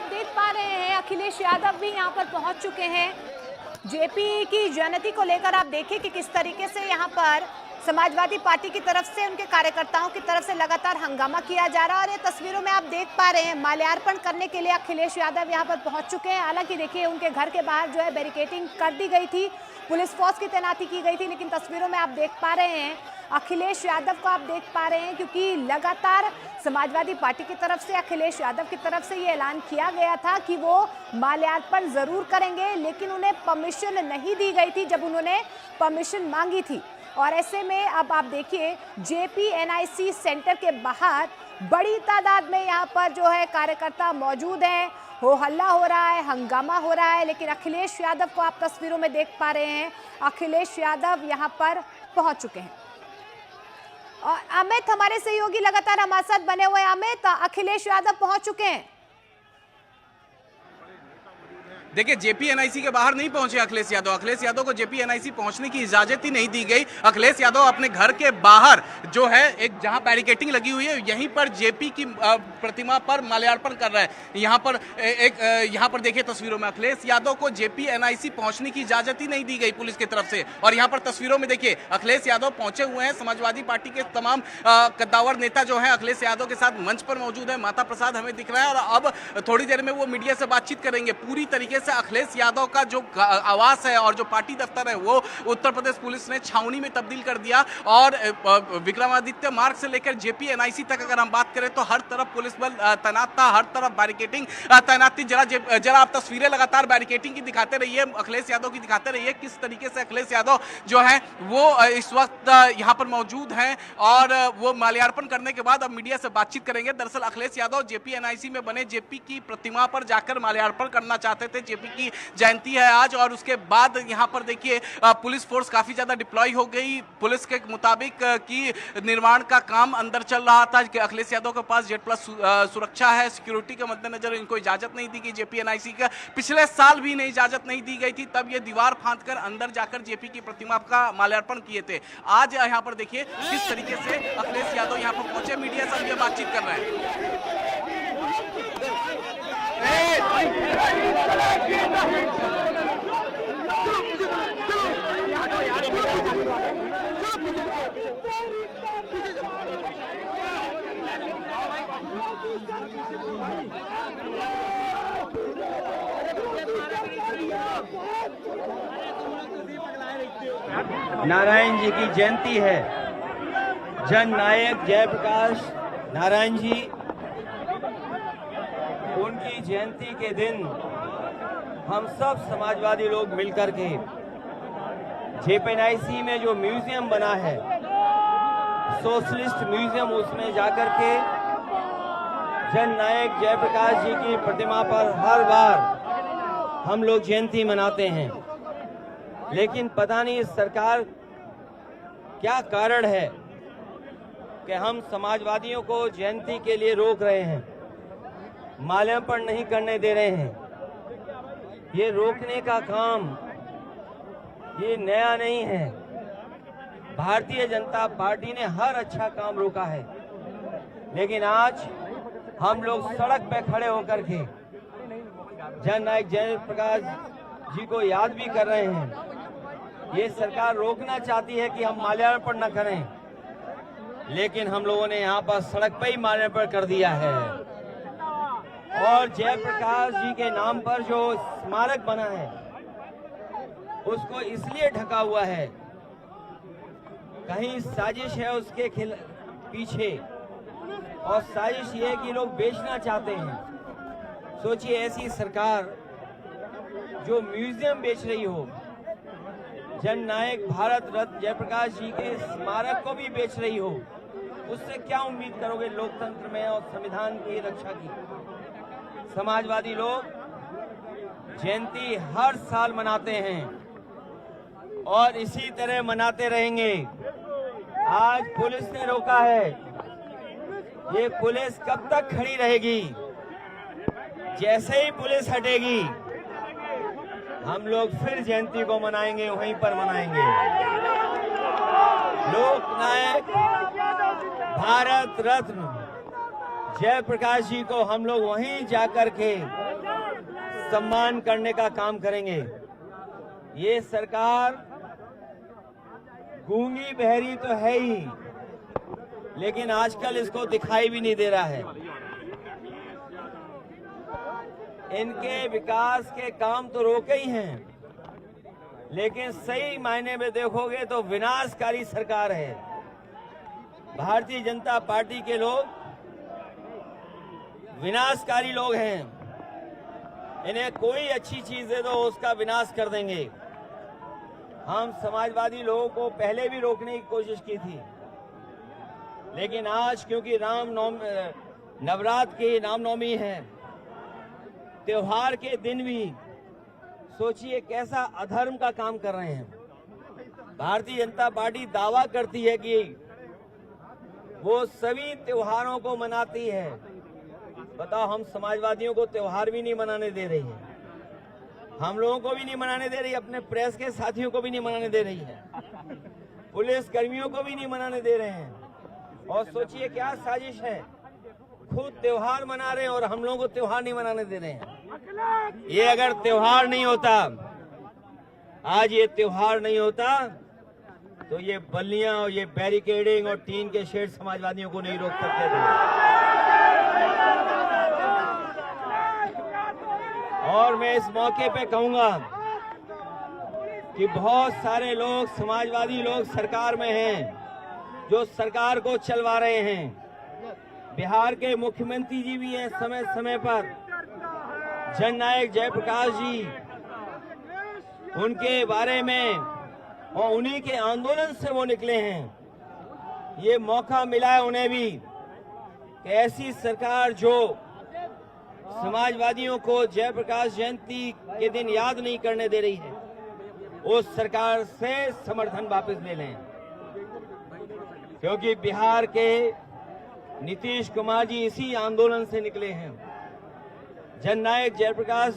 देख पा रहे हैं अखिलेश यादव भी यहाँ पर पहुंच चुके हैं। जेपी की जयंती को लेकर आप देखिए कि किस तरीके से यहाँ पर समाजवादी पार्टी की तरफ से, उनके कार्यकर्ताओं की तरफ से लगातार हंगामा किया जा रहा है। और ये तस्वीरों में आप देख पा रहे हैं माल्यार्पण करने के लिए अखिलेश यादव यहाँ पर पहुंच चुके हैं। हालांकि देखिए उनके घर के बाहर जो है बैरिकेडिंग कर दी गई थी, पुलिस फोर्स की तैनाती की गई थी, लेकिन तस्वीरों में आप देख पा रहे हैं अखिलेश यादव को आप देख पा रहे हैं, क्योंकि लगातार समाजवादी पार्टी की तरफ से, अखिलेश यादव की तरफ से ये ऐलान किया गया था कि वो माल्यार्पण जरूर करेंगे, लेकिन उन्हें परमिशन नहीं दी गई थी जब उन्होंने परमिशन मांगी थी। और ऐसे में अब आप देखिए JP-NIC सेंटर के बाहर बड़ी तादाद में यहाँ पर जो है कार्यकर्ता मौजूद हैं, हो हल्ला हो रहा है, हंगामा हो रहा है, लेकिन अखिलेश यादव को आप तस्वीरों में देख पा रहे हैं, अखिलेश यादव यहाँ पर पहुंच चुके हैं। और अमित हमारे सहयोगी लगातार हमारे साथ बने हुए हैं। अमित, अखिलेश यादव पहुंच चुके हैं। देखिए JP-NIC के बाहर नहीं पहुंचे अखिलेश यादव। अखिलेश यादव को JP-NIC पहुंचने की इजाजत ही नहीं दी गई। अखिलेश यादव अपने घर के बाहर जो है एक जहां बैरिकेडिंग लगी हुई है, यहीं पर JP की प्रतिमा पर माल्यार्पण कर रहे हैं। यहां पर देखिए तस्वीरों में अखिलेश यादव को JP-NIC पहुंचने की इजाजत ही नहीं दी गई पुलिस की तरफ से। और यहाँ पर तस्वीरों में देखिए अखिलेश यादव पहुंचे हुए हैं। समाजवादी पार्टी के तमाम कद्दावर नेता जो है अखिलेश यादव के साथ मंच पर मौजूद है। माता प्रसाद हमें दिख रहा है और अब थोड़ी देर में वो मीडिया से बातचीत करेंगे। पूरी तरीके से अखिलेश यादव का जो आवास है और जो पार्टी दफ्तर है वो उत्तर प्रदेश पुलिस ने छावनी में तब्दील कर दिया। और विक्रमादित्य मार्ग से लेकर JP-NIC तक अगर हम बात करें तो हर तरफ पुलिस बल तैनात था, हर तरफ बैरिकेडिंग तैनात थी। जरा आप तस्वीरें लगातार बैरिकेडिंग की दिखाते रहिए, अखिलेश यादव की दिखाते रहिए किस तरीके से अखिलेश यादव जो है वो इस वक्त यहाँ पर मौजूद हैं और वो माल्यार्पण करने के बाद अब मीडिया से बातचीत करेंगे। दरअसल अखिलेश यादव JP-NIC में बने JP की प्रतिमा पर जाकर माल्यार्पण करना चाहते थे। JP की जयंती है आज और उसके बाद यहाँ पर देखिए पुलिस फोर्स काफी ज्यादा डिप्लॉय हो गई। पुलिस के मुताबिक कि निर्माण का काम अंदर चल रहा था कि अखिलेश यादव के पास Z+ सुरक्षा है, सिक्योरिटी के मद्देनजर इनको इजाजत नहीं दी गई। JP-NIC का पिछले साल भी नहीं इजाजत नहीं दी गई थी, तब ये दीवार फांदकर अंदर जाकर JP की प्रतिमा का माल्यार्पण किए थे। आज यहाँ पर देखिए किस तरीके से अखिलेश यादव यहाँ पर पहुंचे, मीडिया से ये बातचीत कर रहे हैं। नारायण जी की जयंती है। जन नायक जयप्रकाश नारायण जी, उनकी जयंती के दिन हम सब समाजवादी लोग मिलकर के JP-NIC में जो म्यूजियम बना है, सोशलिस्ट म्यूजियम, उसमें जाकर के जन नायक जयप्रकाश जी की प्रतिमा पर हर बार हम लोग जयंती मनाते हैं। लेकिन पता नहीं सरकार क्या कारण है कि हम समाजवादियों को जयंती के लिए रोक रहे हैं, माल्यार्पण नहीं करने दे रहे हैं। ये रोकने का काम ये नया नहीं है। भारतीय जनता पार्टी ने हर अच्छा काम रोका है, लेकिन आज हम लोग सड़क पे खड़े होकर के जन नायक जयप्रकाश जी को याद भी कर रहे हैं। ये सरकार रोकना चाहती है कि हम माल्यार्पण न करें, लेकिन हम लोगों ने यहाँ पर सड़क पर ही माल्यार्पण कर दिया है। और जयप्रकाश जी के नाम पर जो स्मारक बना है उसको इसलिए ढका हुआ है, कहीं साजिश है उसके पीछे, और साजिश ये है कि लोग बेचना चाहते हैं। सोचिए ऐसी सरकार जो म्यूजियम बेच रही हो, जन नायक भारत रत्न जयप्रकाश जी के स्मारक को भी बेच रही हो, उससे क्या उम्मीद करोगे लोकतंत्र में और संविधान की रक्षा की। समाजवादी लोग जयंती हर साल मनाते हैं और इसी तरह मनाते रहेंगे। आज पुलिस ने रोका है, ये पुलिस कब तक खड़ी रहेगी? जैसे ही पुलिस हटेगी हम लोग फिर जयंती को मनाएंगे, वहीं पर मनाएंगे। लोकनायक भारत रत्न जयप्रकाश जी को हम लोग वहीं जाकर के सम्मान करने का काम करेंगे। ये सरकार गूंगी बहरी तो है ही, लेकिन आजकल इसको दिखाई भी नहीं दे रहा है। इनके विकास के काम तो रोके ही हैं, लेकिन सही मायने में देखोगे तो विनाशकारी सरकार है। भारतीय जनता पार्टी के लोग विनाशकारी लोग हैं। इन्हें कोई अच्छी चीज दे दो उसका विनाश कर देंगे। हम समाजवादी लोगों को पहले भी रोकने की कोशिश की थी, लेकिन आज क्योंकि नवरात्र की रामनवमी है, त्योहार के दिन भी सोचिए कैसा अधर्म का काम कर रहे हैं। भारतीय जनता पार्टी दावा करती है कि वो सभी त्योहारों को मनाती है। बताओ, हम समाजवादियों को त्योहार भी नहीं मनाने दे रही है, हम लोगों को भी नहीं मनाने दे रही, अपने प्रेस के साथियों को भी नहीं मनाने दे रही है, पुलिस कर्मियों को भी नहीं मनाने दे रहे हैं। और सोचिए क्या साजिश है, खुद त्योहार मना रहे हैं और हम लोगों को त्योहार नहीं मनाने दे रहे हैं। ये अगर त्योहार नहीं होता, आज ये त्योहार नहीं होता, तो ये बल्लियां और ये बैरिकेडिंग और टीन के शेड समाजवादियों को नहीं रोक सकते थे। और मैं इस मौके पे कहूंगा कि बहुत सारे लोग, समाजवादी लोग सरकार में हैं, जो सरकार को चलवा रहे हैं। बिहार के मुख्यमंत्री जी भी हैं समय समय पर, जननायक जयप्रकाश जी, उनके बारे में और उन्हीं के आंदोलन से वो निकले हैं। ये मौका मिला है उन्हें भी कि ऐसी सरकार जो समाजवादियों को जयप्रकाश जयंती के दिन याद नहीं करने दे रही है, उस सरकार से समर्थन वापस ले लें। क्योंकि बिहार के नीतीश कुमार जी इसी आंदोलन से निकले हैं। जननायक जयप्रकाश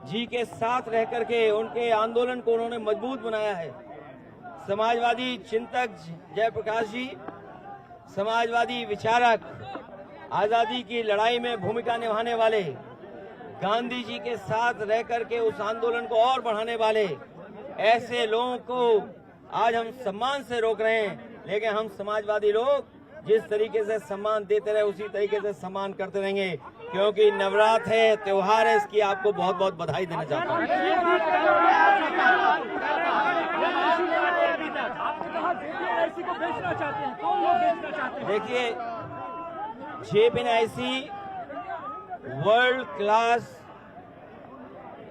जी के साथ रह करके उनके आंदोलन को उन्होंने मजबूत बनाया है। समाजवादी चिंतक जयप्रकाश जी, समाजवादी विचारक, आजादी की लड़ाई में भूमिका निभाने वाले, गांधी जी के साथ रह करके उस आंदोलन को और बढ़ाने वाले, ऐसे लोगों को आज हम सम्मान से रोक रहे हैं। लेकिन हम समाजवादी लोग जिस तरीके से सम्मान देते रहे उसी तरीके से सम्मान करते रहेंगे, क्योंकि नवरात्र है, त्योहार है, इसकी आपको बहुत बहुत बधाई देना चाहता हूँ। देखिए, जेपीएनआईसी वर्ल्ड क्लास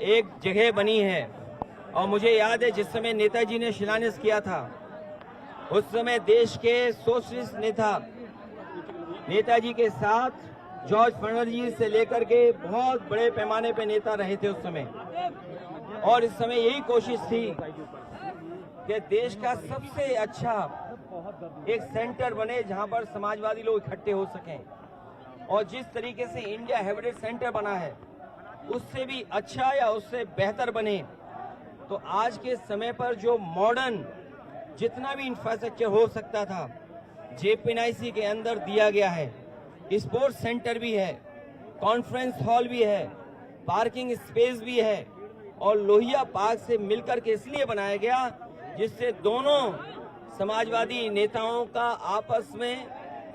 एक जगह बनी है, और मुझे याद है जिस समय नेताजी ने शिलान्यास किया था, उस समय देश के सोशलिस्ट नेता नेताजी के साथ जॉर्ज फर्नांडिस से लेकर के बहुत बड़े पैमाने पे नेता रहे थे उस समय। और इस समय यही कोशिश थी कि देश का सबसे अच्छा एक सेंटर बने जहां पर समाजवादी लोग इकट्ठे हो सकें। और जिस तरीके से इंडिया हेरिटेज सेंटर बना है, उससे भी अच्छा या उससे बेहतर बने। तो आज के समय पर जो मॉडर्न जितना भी इंफ्रास्ट्रक्चर हो सकता था, जेपीएनआईसी के अंदर दिया गया है। स्पोर्ट्स सेंटर भी है, कॉन्फ्रेंस हॉल भी है, पार्किंग स्पेस भी है, और लोहिया पार्क से मिलकर के इसलिए बनाया गया जिससे दोनों समाजवादी नेताओं का आपस में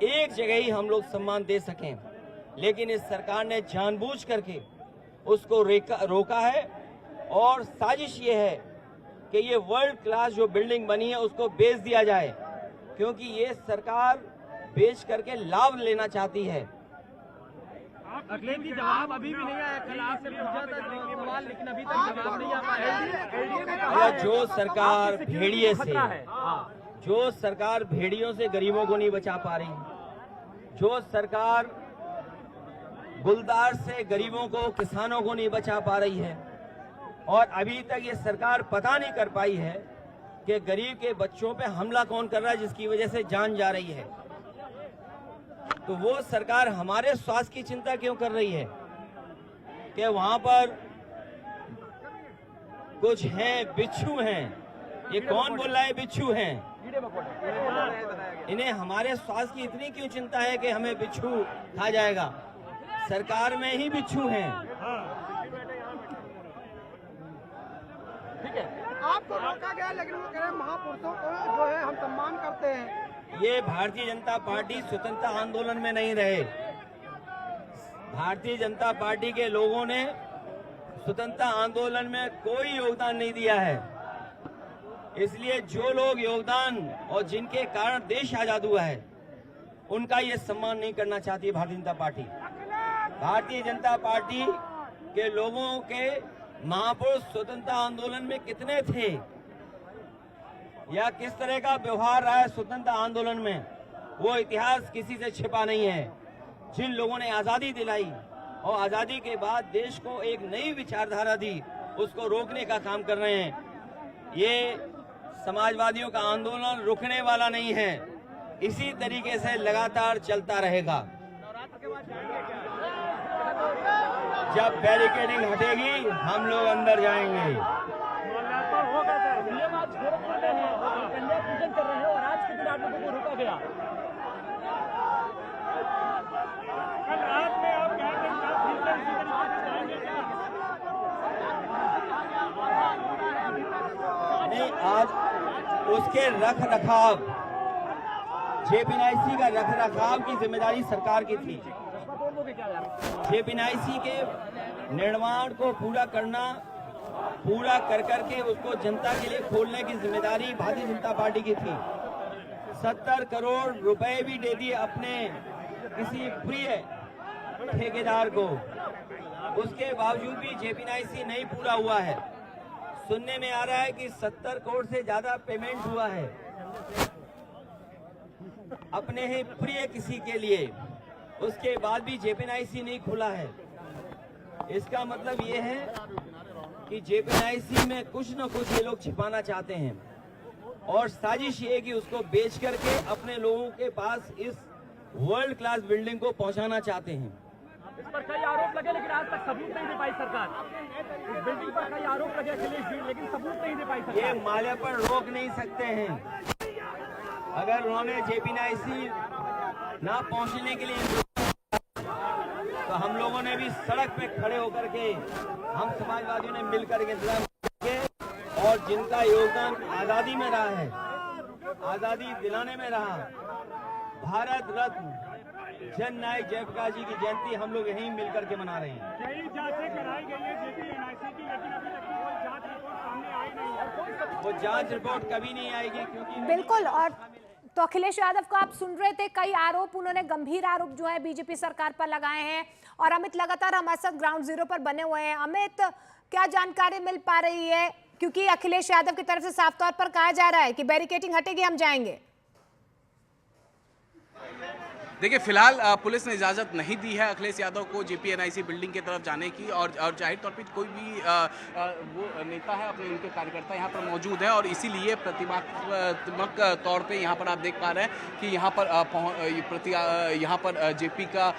एक जगह ही हम लोग सम्मान दे सकें। लेकिन इस सरकार ने जानबूझ करके उसको रोका है, और साजिश ये है कि ये वर्ल्ड क्लास जो बिल्डिंग बनी है उसको बेच दिया जाए, क्योंकि ये सरकार बेच करके लाभ लेना चाहती है। अखिलेश जी, जवाब अभी भी नहीं आया। कल आपसे पूछा था सवाल, लेकिन अभी तक जवाब नहीं आ पाया। जो सरकार भेड़िए से, जो सरकार भेड़ियों से गरीबों को नहीं बचा पा रही, जो सरकार गुलदार से गरीबों को, किसानों को नहीं बचा पा रही है, और अभी तक ये सरकार पता नहीं कर पाई है कि गरीब के बच्चों पे हमला कौन कर रहा है जिसकी वजह से जान जा रही है, तो वो सरकार हमारे स्वास्थ्य की चिंता क्यों कर रही है कि वहां पर कुछ हैं, बिच्छू हैं। ये कौन बोल रहा है बिच्छू हैं? इन्हें हमारे स्वास्थ्य की इतनी क्यों चिंता है कि हमें बिच्छू खा जाएगा? सरकार में ही बिच्छू हैं। ठीक है, आपको रोका गया, लेकिन वो कह रहे हैं महापुरुषों को जो है हम सम्मान करते हैं। ये भारतीय जनता पार्टी स्वतंत्रता आंदोलन में नहीं रहे। भारतीय जनता पार्टी के लोगों ने स्वतंत्रता आंदोलन में कोई योगदान नहीं दिया है। इसलिए जो लोग योगदान और जिनके कारण देश आजाद हुआ है, उनका ये सम्मान नहीं करना चाहती है भारतीय जनता पार्टी। भारतीय जनता पार्टी के लोगों के महापुरुष स्वतंत्रता आंदोलन में कितने थे या किस तरह का व्यवहार रहा है स्वतंत्रता आंदोलन में, वो इतिहास किसी से छिपा नहीं है। जिन लोगों ने आजादी दिलाई और आजादी के बाद देश को एक नई विचारधारा दी, उसको रोकने का काम कर रहे हैं। ये समाजवादियों का आंदोलन रुकने वाला नहीं है, इसी तरीके से लगातार चलता रहेगा। जब बैरिकेडिंग हटेगी हम लोग अंदर जाएंगे। कन्या पूजन कर रहे हैं और आज के दिन आप लोगों को रोका गया। कल रात में आप क्या नहीं, आज उसके रख रखाव, जेपीएनआईसी का रख रखाव की जिम्मेदारी सरकार की थी। जेपीएनआईसी के निर्माण को पूरा करना, पूरा कर करके उसको जनता के लिए खोलने की जिम्मेदारी भारतीय जनता पार्टी की थी। 70 करोड़ रुपए भी दे दिए अपने किसी प्रिय ठेकेदार को, उसके बावजूद भी जेपीएनआईसी नहीं पूरा हुआ है। सुनने में आ रहा है कि 70 करोड़ से ज्यादा पेमेंट हुआ है अपने ही प्रिय किसी के लिए, उसके बाद भी जेपीएनआईसी नहीं खुला है। इसका मतलब ये है कि जेपीएनआईसी में कुछ न कुछ ये लोग छिपाना चाहते हैं और साजिश ये है कि उसको बेच करके अपने लोगों के पास इस वर्ल्ड क्लास बिल्डिंग को पहुंचाना चाहते हैं। इस पर कई आरोप लगे, लेकिन आज तक सबूत नहीं दे पाई सरकार। इस बिल्डिंग पर कई आरोप लगे अखिलेश जी, लेकिन सबूत नहीं दे पाई सरकार। ये माल्या पर रोक नहीं सकते हैं। अगर उन्होंने जेपीएनआईसी ना पहुंचने के लिए तो हम लोगों ने भी सड़क पे खड़े होकर के, हम समाजवादियों ने मिलकर के इंतजाम किए और जिनका योगदान आजादी में रहा है, आजादी दिलाने में रहा, भारत रत्न जन नायक जयप्रकाश जी की जयंती हम लोग यहीं मिलकर के मना रहे हैं। कई जांचें कराई गई है जेपीएनआईसी की, लेकिन अभी तक कोई जांच रिपोर्ट सामने आई नहीं है। वो जांच रिपोर्ट कभी नहीं आएगी क्योंकि बिल्कुल। और तो अखिलेश यादव को आप सुन रहे थे, कई आरोप, उन्होंने गंभीर आरोप जो है बीजेपी सरकार पर लगाए हैं। और अमित लगातार हमारे साथ ग्राउंड जीरो पर बने हुए हैं। अमित, क्या जानकारी मिल पा रही है, क्योंकि अखिलेश यादव की तरफ से साफ तौर पर कहा जा रहा है कि बैरिकेडिंग हटेगी हम जाएंगे। देखिए, फिलहाल पुलिस ने इजाज़त नहीं दी है अखिलेश यादव को जेपीएनआईसी बिल्डिंग की तरफ जाने की, और जाहिर तौर पर कोई भी वो नेता है, अपने उनके कार्यकर्ता यहाँ पर मौजूद हैं और इसीलिए प्रतिमात्मक तौर पे यहाँ पर आप देख पा रहे हैं कि यहाँ पर जेपी का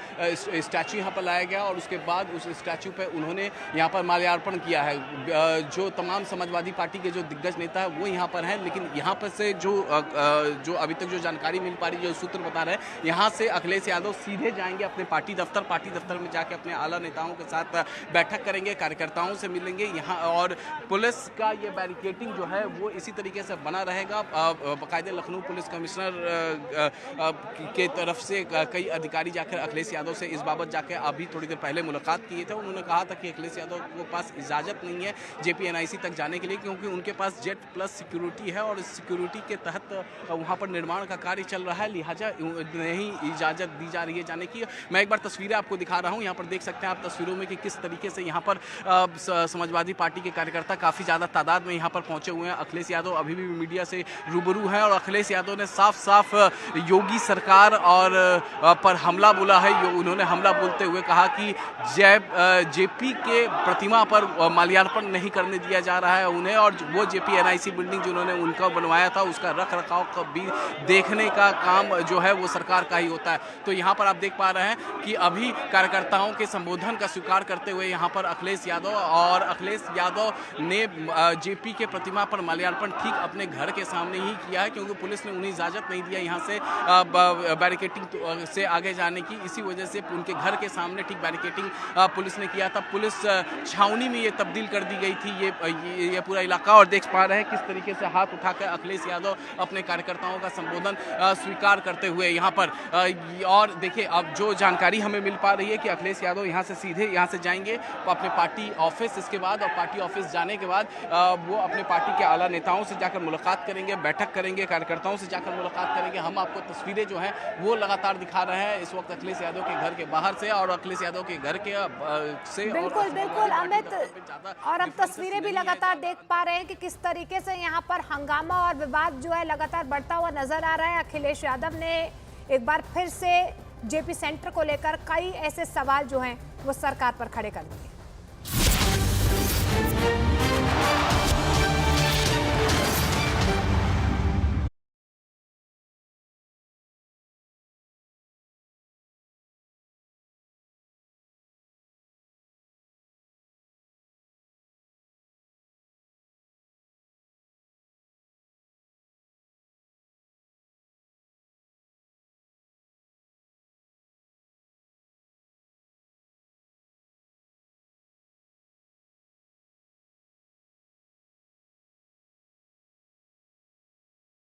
स्टैचू यहाँ पर लाया गया और उसके बाद उस स्टैचू पे उन्होंने यहाँ पर माल्यार्पण किया है। जो तमाम समाजवादी पार्टी के जो दिग्गज नेता है वो यहाँ पर हैं, लेकिन यहाँ पर से जो अभी तक जो जानकारी मिल पा रही है, जो सूत्र बता रहे हैं, यहाँ से अखिलेश यादव सीधे जाएंगे अपने पार्टी दफ्तर में जाके अपने आला नेताओं के साथ बैठक करेंगे, कार्यकर्ताओं से मिलेंगे यहाँ। और पुलिस का ये बैरिकेडिंग जो है वो इसी तरीके से बना रहेगा। बाकायदे लखनऊ पुलिस कमिश्नर के तरफ से कई अधिकारी जाकर अखिलेश यादव से इस बाबत जाकर अभी थोड़ी देर पहले मुलाकात किए थे। उन्होंने कहा था कि अखिलेश यादव के पास इजाज़त नहीं है जेपीएनआईसी तक जाने के लिए, क्योंकि उनके पास जेट प्लस सिक्योरिटी है और इस सिक्योरिटी के तहत वहाँ पर निर्माण का कार्य चल रहा है, लिहाजा नहीं इजाज़त दी जा रही है जाने की। मैं एक बार तस्वीरें आपको दिखा रहा हूँ, यहाँ पर देख सकते हैं आप तस्वीरों में कि किस तरीके से यहाँ पर समाजवादी पार्टी के कार्यकर्ता काफ़ी ज़्यादा तादाद में यहाँ पर पहुँचे हुए हैं। अखिलेश यादव अभी भी मीडिया से रूबरू हैं और अखिलेश यादव ने साफ साफ योगी सरकार और पर हमला बोला है। उन्होंने हमला बोलते हुए कहा कि जेपी के प्रतिमा पर माल्यार्पण नहीं करने दिया जा रहा है उन्हें, और वो जेपीएनआईसी बिल्डिंग जो उन्होंने उनका बनवाया था उसका रख रखाव भी देखने का काम जो है वो सरकार का ही होता है। होता है। तो यहाँ पर आप देख पा रहे हैं कि अभी कार्यकर्ताओं के संबोधन का स्वीकार करते हुए यहाँ पर अखिलेश यादव, और अखिलेश यादव ने जेपी के प्रतिमा पर माल्यार्पण ठीक अपने घर के सामने ही किया है, क्योंकि पुलिस ने उन्हें इजाजत नहीं दिया यहाँ से बैरिकेटिंग से आगे जाने की। इसी वजह से उनके घर के सामने ठीक बैरिकेटिंग पुलिस ने किया था। पुलिस छावनी में ये तब्दील कर दी गई थी ये पूरा इलाका, और देख पा रहे हैं किस तरीके से हाथ उठाकर अखिलेश यादव अपने कार्यकर्ताओं का संबोधन स्वीकार करते हुए यहाँ पर। और देखिए अब जो जानकारी हमें मिल पा रही है कि अखिलेश यादव यहाँ से सीधे यहाँ से जाएंगे अपने पार्टी ऑफिस, इसके बाद और पार्टी ऑफिस जाने के बाद वो अपने पार्टी के आला नेताओं से जाकर मुलाकात करेंगे, बैठक करेंगे, कार्यकर्ताओं से जाकर मुलाकात करेंगे। हम आपको तस्वीरें जो हैं वो लगातार दिखा रहे हैं इस वक्त अखिलेश यादव के घर के बाहर से, और अखिलेश यादव के घर के से। बिल्कुल बिल्कुल अमित, और अब तस्वीरें भी लगातार देख पा रहे हैं कि किस तरीके से यहाँ पर हंगामा और विवाद जो है लगातार बढ़ता हुआ नजर आ रहा है। अखिलेश यादव ने एक बार फिर से जेपी सेंटर को लेकर कई ऐसे सवाल जो हैं वो सरकार पर खड़े कर दिए।